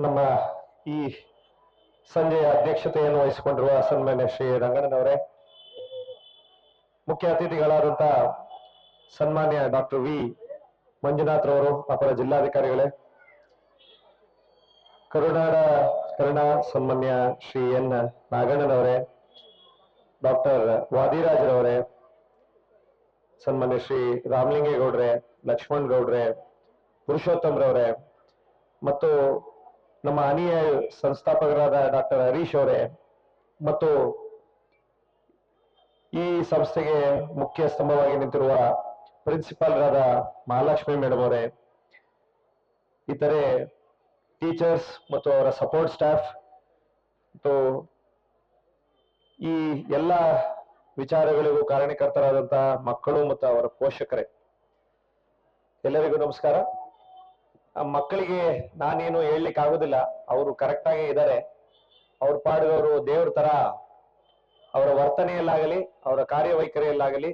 ನಮ್ಮ ಈ ಸಂಜೆಯ ಅಧ್ಯಕ್ಷತೆಯನ್ನು ವಹಿಸಿಕೊಂಡಿರುವ ಸನ್ಮಾನ್ಯ ಶ್ರೀ ರಂಗಣ್ಣನವರೇ, ಮುಖ್ಯ ಅತಿಥಿಗಳಾದಂಥ ಸನ್ಮಾನ್ಯ ಡಾಕ್ಟರ್ ವಿ ಮಂಜುನಾಥ್ ರವರು, ಅಪರ ಜಿಲ್ಲಾಧಿಕಾರಿಗಳೇ, ಕರುಣಾ ಸನ್ಮಾನ್ಯ ಶ್ರೀ ಎನ್ ನಾಗಣ್ಣನವರೇ, ಡಾಕ್ಟರ್ ವಾದಿರಾಜ್ರವರೇ, ಸನ್ಮಾನ್ಯ ಶ್ರೀ ರಾಮಲಿಂಗೇಗೌಡ್ರೆ, ಲಕ್ಷ್ಮಣ್ ಗೌಡ್ರೆ, ಪುರುಷೋತ್ತಮ್ರವರೇ, ಮತ್ತು ನಮ್ಮ ಅನಿಯ ಸಂಸ್ಥಾಪಕರಾದ ಡಾಕ್ಟರ್ ಹರೀಶ್ ಅವರೇ, ಮತ್ತು ಈ ಸಂಸ್ಥೆಗೆ ಮುಖ್ಯ ಸ್ತಂಭವಾಗಿ ನಿಂತಿರುವ ಪ್ರಿನ್ಸಿಪಾಲ್ರಾದ ಮಹಾಲಕ್ಷ್ಮಿ ಮೇಡಮ್ ಅವರೇ, ಇತರೆ ಟೀಚರ್ಸ್ ಮತ್ತು ಅವರ ಸಪೋರ್ಟ್ ಸ್ಟಾಫ್ ಮತ್ತು ಈ ಎಲ್ಲ ವಿಚಾರಗಳಿಗೂ ಕಾರಣಕರ್ತರಾದಂತಹ ಮಕ್ಕಳು ಮತ್ತು ಅವರ ಪೋಷಕರೇ, ಎಲ್ಲರಿಗೂ ನಮಸ್ಕಾರ. ಮಕ್ಕಳಿಗೆ ನಾನೇನು ಹೇಳಲಿಕ್ಕೆ ಆಗೋದಿಲ್ಲ, ಅವರು ಕರೆಕ್ಟ್ ಆಗಿ ಇದ್ದಾರೆ. ಅವ್ರ ಪಾಡಿದವರು ದೇವ್ರ ತರ ಅವರ ವರ್ತನೆಯಲ್ಲಾಗಲಿ ಅವರ ಕಾರ್ಯವೈಖರಿಯಲ್ಲಾಗಲಿ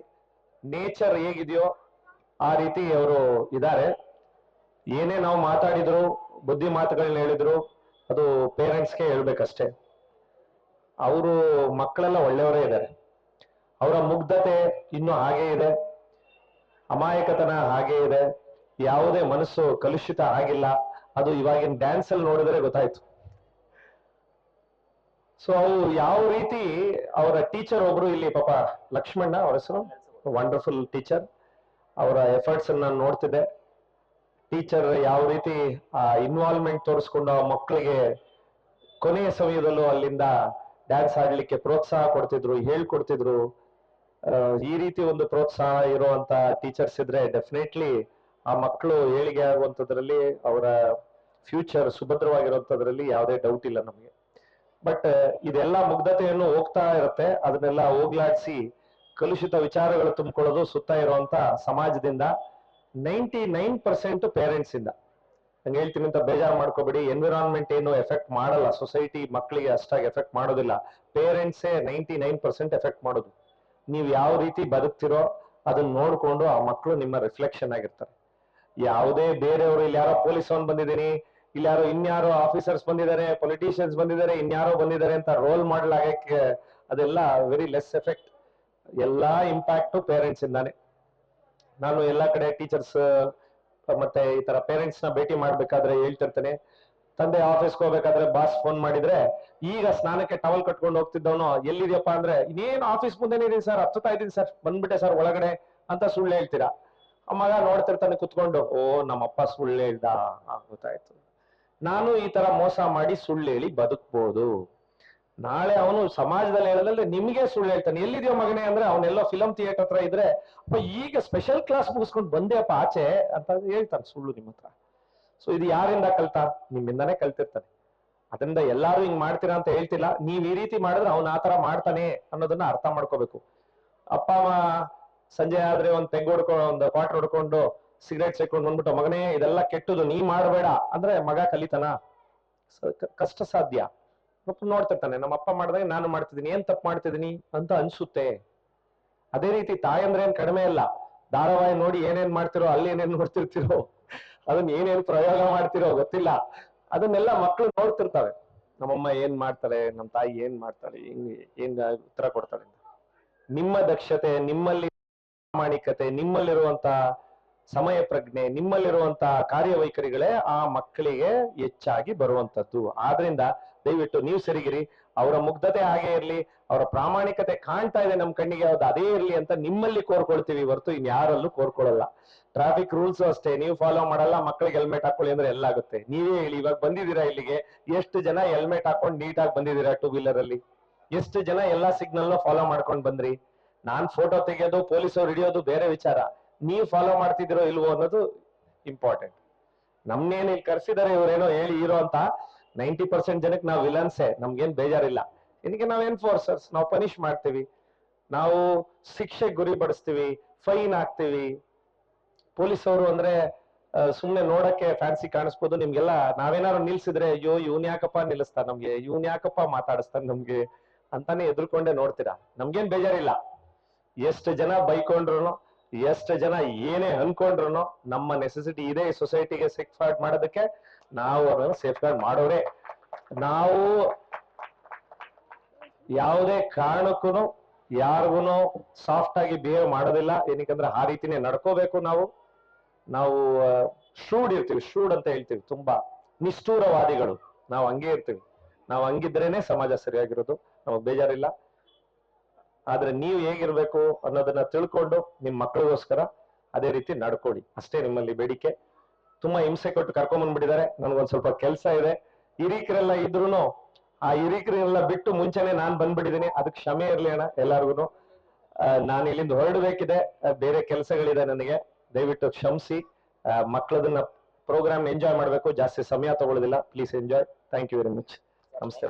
ನೇಚರ್ ಹೇಗಿದೆಯೋ ಆ ರೀತಿ ಅವರು ಇದ್ದಾರೆ. ಏನೇ ನಾವು ಮಾತಾಡಿದ್ರು, ಬುದ್ಧಿ ಮಾತುಗಳನ್ನ ಹೇಳಿದ್ರು ಅದು ಪೇರೆಂಟ್ಸ್ಗೆ ಹೇಳ್ಬೇಕಷ್ಟೇ. ಅವರು ಮಕ್ಕಳೆಲ್ಲ ಒಳ್ಳೆಯವರೇ ಇದ್ದಾರೆ. ಅವರ ಮುಗ್ಧತೆ ಇನ್ನೂ ಹಾಗೇ ಇದೆ, ಅಮಾಯಕತನ ಹಾಗೇ ಇದೆ, ಯಾವುದೇ ಮನಸ್ಸು ಕಲುಷಿತ ಆಗಿಲ್ಲ. ಅದು ಇವಾಗಿನ ಡ್ಯಾನ್ಸ್ ಅಲ್ಲಿ ನೋಡಿದರೆ ಗೊತ್ತಾಯ್ತು. ಸೊ ಅವು ಯಾವ ರೀತಿ ಅವರ ಟೀಚರ್ ಒಬ್ರು ಇಲ್ಲಿ ಪಾಪ ಲಕ್ಷ್ಮಣ್ಣ ಅವರ ಹೆಸರು, ವಂಡರ್ಫುಲ್ ಟೀಚರ್, ಅವರ ಎಫರ್ಟ್ಸ್ ನಾನು ನೋಡ್ತಿದ್ದೆ. ಟೀಚರ್ ಯಾವ ರೀತಿ ಆ ಇನ್ವಾಲ್ವ್ಮೆಂಟ್ ತೋರಿಸ್ಕೊಂಡು ಆ ಮಕ್ಕಳಿಗೆ ಕೊನೆಯ ಸಮಯದಲ್ಲೂ ಅಲ್ಲಿಂದ ಡ್ಯಾನ್ಸ್ ಆಡ್ಲಿಕ್ಕೆ ಪ್ರೋತ್ಸಾಹ ಕೊಡ್ತಿದ್ರು, ಹೇಳ್ಕೊಡ್ತಿದ್ರು. ಈ ರೀತಿ ಒಂದು ಪ್ರೋತ್ಸಾಹ ಇರುವಂತ ಟೀಚರ್ಸ್ ಇದ್ರೆ ಡೆಫಿನೆಟ್ಲಿ ಆ ಮಕ್ಕಳು ಏಳಿಗೆ ಆಗುವಂತದ್ರಲ್ಲಿ, ಅವರ ಫ್ಯೂಚರ್ ಸುಭದ್ರವಾಗಿರುವಂತದ್ರಲ್ಲಿ ಯಾವುದೇ ಡೌಟ್ ಇಲ್ಲ ನಮಗೆ. ಬಟ್ ಇದೆಲ್ಲ ಮುಗ್ಧತೆಯನ್ನು ಹೋಗ್ತಾ ಇರುತ್ತೆ, ಅದನ್ನೆಲ್ಲ ಹೋಗ್ಲಾಡಿಸಿ ಕಲುಷಿತ ವಿಚಾರಗಳು ತುಂಬಿಕೊಳ್ಳೋದು ಸುತ್ತ ಇರುವಂತ ಸಮಾಜದಿಂದ 99% ಪೇರೆಂಟ್ಸ್ ಇಂದ. ನಂಗೆ ಹೇಳ್ತೀನಿ ಅಂತ ಬೇಜಾರು ಮಾಡ್ಕೋಬೇಡಿ, ಎನ್ವಿರಾನ್ಮೆಂಟ್ ಏನು ಎಫೆಕ್ಟ್ ಮಾಡಲ್ಲ, ಸೊಸೈಟಿ ಮಕ್ಕಳಿಗೆ ಅಷ್ಟಾಗಿ ಎಫೆಕ್ಟ್ ಮಾಡೋದಿಲ್ಲ, ಪೇರೆಂಟ್ಸೇ 99% ಎಫೆಕ್ಟ್ ಮಾಡೋದು. ನೀವು ಯಾವ ರೀತಿ ಬದುಕ್ತಿರೋ ಅದನ್ನ ನೋಡ್ಕೊಂಡು ಆ ಮಕ್ಕಳು ನಿಮ್ಮ ರಿಫ್ಲೆಕ್ಷನ್ ಆಗಿರ್ತಾರೆ. ಯಾವುದೇ ಬೇರೆಯವರು ಇಲ್ಲಿ ಯಾರೋ ಪೊಲೀಸ್ ಅವನ್ ಬಂದಿದ್ದೀನಿ, ಇಲ್ಲಿ ಯಾರೋ ಇನ್ಯಾರೋ ಆಫೀಸರ್ಸ್ ಬಂದಿದ್ದಾರೆ, ಪೊಲಿಟಿಷಿಯನ್ಸ್ ಬಂದಿದ್ದಾರೆ, ಇನ್ಯಾರೋ ಬಂದಿದ್ದಾರೆ ಅಂತ ರೋಲ್ ಮಾಡಲಾಗಕ್ಕೆ ಅದೆಲ್ಲ ವೆರಿ ಲೆಸ್ ಎಫೆಕ್ಟ್. ಎಲ್ಲಾ ಇಂಪ್ಯಾಕ್ಟ್ ಪೇರೆಂಟ್ಸ್ ಇಂದಾನೆ. ನಾನು ಎಲ್ಲಾ ಕಡೆ ಟೀಚರ್ಸ್ ಮತ್ತೆ ಈ ತರ ಪೇರೆಂಟ್ಸ್ ನ ಭೇಟಿ ಮಾಡ್ಬೇಕಾದ್ರೆ ಹೇಳ್ತಿರ್ತೇನೆ, ತಂದೆ ಆಫೀಸ್ಗೆ ಹೋಗ್ಬೇಕಾದ್ರೆ ಬಾಸ್ ಫೋನ್ ಮಾಡಿದ್ರೆ, ಈಗ ಸ್ನಾನಕ್ಕೆ ಟವಲ್ ಕಟ್ಕೊಂಡು ಹೋಗ್ತಿದ್ದವನು ಎಲ್ಲಿದ್ಯಪ್ಪ ಅಂದ್ರೆ, ಇನ್ನೇನು ಆಫೀಸ್ ಮುಂದೆನೇ ಇದೀನಿ ಸರ್, ಹತ್ತುತ್ತಾ ಇದ್ದೀನಿ ಸರ್, ಬಂದ್ಬಿಟ್ಟೆ ಸರ್ ಒಳಗಡೆ ಅಂತ ಸುಳ್ಳು ಹೇಳ್ತೀರಾ. ಆ ಮಗ ನೋಡ್ತಿರ್ತಾನೆ ಕುತ್ಕೊಂಡು, ಓ ನಮ್ಮಪ್ಪ ಸುಳ್ಳು ಹೇಳ್ದ, ಗೊತ್ತಾಯ್ತು. ನಾನು ಈ ತರ ಮೋಸ ಮಾಡಿ ಸುಳ್ಳು ಹೇಳಿ ಬದುಕ್ಬೋದು. ನಾಳೆ ಅವನು ಸಮಾಜದಲ್ಲಿ ಹೇಳೋದ್ರೆ ನಿಮ್ಗೆ ಸುಳ್ಳು ಹೇಳ್ತಾನೆ, ಎಲ್ಲಿದೆಯೋ ಮಗನೇ ಅಂದ್ರೆ ಅವನೆಲ್ಲೋ ಫಿಲಂ ಥಿಯೇಟರ್ ಹತ್ರ ಇದ್ರೆ, ಅಪ್ಪ ಈಗ ಸ್ಪೆಷಲ್ ಕ್ಲಾಸ್ ಮುಗಿಸ್ಕೊಂಡು ಬಂದೆ ಅಪ್ಪ ಆಚೆ ಅಂತ ಹೇಳ್ತಾನೆ ಸುಳ್ಳು ನಿಮ್ಮ ಹತ್ರ. ಸೊ ಇದು ಯಾರಿಂದ ಕಲ್ತಾ? ನಿಮ್ಮಿಂದಾನೇ ಕಲ್ತಿರ್ತಾನೆ. ಅದರಿಂದ ಎಲ್ಲಾರು ಹಿಂಗ್ ಮಾಡ್ತೀರಾ ಅಂತ ಹೇಳ್ತಿಲ್ಲ, ನೀವ್ ಈ ರೀತಿ ಮಾಡಿದ್ರೆ ಅವ್ನ ಆತರ ಮಾಡ್ತಾನೆ ಅನ್ನೋದನ್ನ ಅರ್ಥ ಮಾಡ್ಕೋಬೇಕು. ಅಪ್ಪ ಅಮ್ಮ ಸಂಜೆ ಆದ್ರೆ ಒಂದ್ ಪೆಗ್ ಹೊಡ್ಕೊಂಡು, ಒಂದು ಕ್ವಾರ್ಟರ್ ಹೊಡ್ಕೊಂಡು, ಸಿಗರೇಟ್ ಸೇರ್ಕೊಂಡು ಬಂದ್ಬಿಟ್ಟು, ಮಗನೇ ಇದೆಲ್ಲ ಕೆಟ್ಟದು ನೀ ಮಾಡಬೇಡ ಅಂದ್ರೆ ಮಗ ಕಲಿತಾನ? ಕಷ್ಟ ಸಾಧ್ಯ. ನೋಡ್ತಿರ್ತಾನೆ, ನಮ್ಮ ಅಪ್ಪ ಮಾಡಿದಾಗ ನಾನು ಮಾಡ್ತಿದ್ದೀನಿ, ಏನ್ ತಪ್ಪು ಮಾಡ್ತಿದ್ದೀನಿ ಅಂತ ಅನ್ಸುತ್ತೆ. ಅದೇ ರೀತಿ ತಾಯಿ ಅಂದ್ರೆ ಏನ್ ಕಡಿಮೆ ಇಲ್ಲ. ಧಾರಾವಾಹಿ ನೋಡಿ ಏನೇನ್ ಮಾಡ್ತಿರೋ, ಅಲ್ಲಿ ಏನೇನ್ ನೋಡ್ತಿರ್ತಿರೋ, ಅದನ್ನ ಏನೇನ್ ಪ್ರಯೋಗ ಮಾಡ್ತಿರೋ ಗೊತ್ತಿಲ್ಲ, ಅದನ್ನೆಲ್ಲ ಮಕ್ಕಳು ನೋಡ್ತಿರ್ತಾವೆ. ನಮ್ಮಮ್ಮ ಏನ್ ಮಾಡ್ತಾರೆ, ನಮ್ಮ ತಾಯಿ ಏನ್ ಮಾಡ್ತಾರೆ, ಏನ್ ಉತ್ತರ ಕೊಡ್ತಾರೆ. ನಿಮ್ಮ ದಕ್ಷತೆ, ನಿಮ್ಮಲ್ಲಿ ಪ್ರಾಮಾಣಿಕತೆ, ನಿಮ್ಮಲ್ಲಿರುವಂತ ಸಮಯ ಪ್ರಜ್ಞೆ, ನಿಮ್ಮಲ್ಲಿರುವಂತ ಕಾರ್ಯವೈಖರಿಗಳೇ ಆ ಮಕ್ಕಳಿಗೆ ಹೆಚ್ಚಾಗಿ ಬರುವಂತದ್ದು. ಆದ್ರಿಂದ ದಯವಿಟ್ಟು ನೀವು ಸರಿಗಿರಿ. ಅವರ ಮುಗ್ಧತೆ ಹಾಗೆ ಇರ್ಲಿ, ಅವರ ಪ್ರಾಮಾಣಿಕತೆ ಕಾಣ್ತಾ ಇದೆ ನಮ್ ಕಣ್ಣಿಗೆ, ಅದು ಅದೇ ಇರ್ಲಿ ಅಂತ ನಿಮ್ಮಲ್ಲಿ ಕೋರ್ಕೊಳ್ತೀವಿ ಹೊರತು ಇನ್ಯಾರಲ್ಲೂ ಕೋರ್ಕೊಳ್ಳಲ್ಲ. ಟ್ರಾಫಿಕ್ ರೂಲ್ಸ್ ಅಷ್ಟೇ, ನೀವು ಫಾಲೋ ಮಾಡಲ್ಲ, ಮಕ್ಕಳಿಗೆ ಹೆಲ್ಮೆಟ್ ಹಾಕೊಳ್ಳಿ ಅಂದ್ರೆ ಎಲ್ಲ ಆಗುತ್ತೆ. ನೀವೇ ಹೇಳಿ, ಇವಾಗ ಬಂದಿದ್ದೀರಾ ಇಲ್ಲಿಗೆ, ಎಷ್ಟು ಜನ ಹೆಲ್ಮೆಟ್ ಹಾಕೊಂಡು ನೀಟಾಗಿ ಬಂದಿದ್ದೀರಾ ಟೂ ವೀಲರ್ ಅಲ್ಲಿ? ಎಷ್ಟು ಜನ ಎಲ್ಲಾ ಸಿಗ್ನಲ್ ಫಾಲೋ ಮಾಡ್ಕೊಂಡು ಬಂದ್ರಿ? ನಾನ್ ಫೋಟೋ ತೆಗೆಯೋದು, ಪೊಲೀಸವ್ರು ಹಿಡಿಯೋದು ಬೇರೆ ವಿಚಾರ, ನೀವು ಫಾಲೋ ಮಾಡ್ತಿದ್ದೀರೋ ಇಲ್ವೋ ಅನ್ನೋದು ಇಂಪಾರ್ಟೆಂಟ್. ನಮ್ನೇನು ಇಲ್ಲಿ ಕರ್ಸಿದಾರೆ ಇವ್ರೇನೋ ಹೇಳಿ ಇರೋ ಅಂತ 90% ಜನಕ್ಕೆ ನಾವು ವಿಲನ್ಸೇ, ನಮ್ಗೇನ್ ಬೇಜಾರಿಲ್ಲ. ಇದಕ್ಕೆ ನಾವ್ ಎನ್ಫೋರ್ಸರ್ಸ್, ನಾವು ಪನಿಷ್ ಮಾಡ್ತೀವಿ, ನಾವು ಶಿಕ್ಷೆ ಗುರಿ ಪಡಿಸ್ತೀವಿ, ಫೈನ್ ಹಾಕ್ತಿವಿ. ಪೊಲೀಸ್ ಅವರು ಅಂದ್ರೆ ಸುಮ್ನೆ ನೋಡಕ್ಕೆ ಫ್ಯಾನ್ಸಿ ಕಾಣಿಸ್ಬೋದು ನಿಮ್ಗೆಲ್ಲ. ನಾವೇನಾದ್ರು ನಿಲ್ಸಿದ್ರೆ, ಅಯ್ಯೋ ಇವ್ನ್ ಯಾಕಪ್ಪ ನಿಲ್ಲಿಸ್ತಾ ನಮ್ಗೆ, ಇವ್ನ್ ಯಾಕಪ್ಪ ಮಾತಾಡಿಸ್ತಾನೆ ನಮ್ಗೆ ಅಂತಾನೆ ಎದುರ್ಕೊಂಡೆ ನೋಡ್ತೀರಾ. ನಮ್ಗೇನ್ ಬೇಜಾರಿಲ್ಲ. ಎಷ್ಟು ಜನ ಬೈಕೊಂಡ್ರು ಎಷ್ಟು ಜನ ಏನೇ ಅನ್ಕೊಂಡ್ರು ನಮ್ಮ ನೆಸೆಸಿಟಿ ಇದೆ ಈ ಸೊಸೈಟಿಗೆ ಸೇಫ್ ಗಾರ್ಡ್ ಮಾಡೋದಕ್ಕೆ, ನಾವು ಅದನ್ನು ಸೇಫ್ ಗಾರ್ಡ್ ಮಾಡೋರೆ. ನಾವು ಯಾವುದೇ ಕಾರಣಕ್ಕೂ ಯಾರಿಗೂ ಸಾಫ್ಟ್ ಆಗಿ ಬಿಹೇವ್ ಮಾಡೋದಿಲ್ಲ. ಏನಕ್ಕಂದ್ರೆ ಆ ರೀತಿನೇ ನಡ್ಕೋಬೇಕು. ನಾವು ಶೂಡ್ ಇರ್ತೀವಿ, ಶೂಡ್ ಅಂತ ಹೇಳ್ತೀವಿ, ತುಂಬಾ ನಿಷ್ಠೂರವಾದಿಗಳು. ನಾವು ಹಂಗೆ ಇರ್ತೀವಿ. ನಾವು ಹಂಗಿದ್ರೇನೆ ಸಮಾಜ ಸರಿಯಾಗಿರೋದು. ನಮಗ್ ಬೇಜಾರಿಲ್ಲ. ಆದ್ರೆ ನೀವು ಹೇಗಿರ್ಬೇಕು ಅನ್ನೋದನ್ನ ತಿಳ್ಕೊಂಡು ನಿಮ್ ಮಕ್ಕಳಿಗೋಸ್ಕರ ಅದೇ ರೀತಿ ನಡ್ಕೊಳ್ಳಿ ಅಷ್ಟೇ ನಿಮ್ಮಲ್ಲಿ ಬೇಡಿಕೆ. ತುಂಬಾ ಹಿಂಸೆ ಕೊಟ್ಟು ಕರ್ಕೊಂಡ್ಬಂದ್ಬಿಟ್ಟಿದ್ದಾರೆ. ನನ್ಗೊಂದ್ ಸ್ವಲ್ಪ ಕೆಲಸ ಇದೆ. ಹಿರೀಕರೆಲ್ಲ ಇದ್ರು ಆ ಹಿರೀಕರೆಲ್ಲ ಬಿಟ್ಟು ಮುಂಚೆನೆ ನಾನ್ ಬಂದ್ಬಿಟ್ಟಿದ್ದೀನಿ. ಅದಕ್ಕೆ ಕ್ಷಮೆ ಇರ್ಲಿ ಅಣ್ಣ ಎಲ್ಲಾರ್ಗು. ನಾನು ಇಲ್ಲಿಂದ ಹೊರಡಬೇಕಿದೆ, ಬೇರೆ ಕೆಲಸಗಳಿದೆ ನನಗೆ. ದಯವಿಟ್ಟು ಕ್ಷಮಿಸಿ. ಮಕ್ಕಳದನ್ನ ಪ್ರೋಗ್ರಾಮ್ ಎಂಜಾಯ್ ಮಾಡಬೇಕು. ಜಾಸ್ತಿ ಸಮಯ ತಗೊಳ್ಳೋದಿಲ್ಲ. Please enjoy. Thank you very much. ನಮಸ್ತೆ.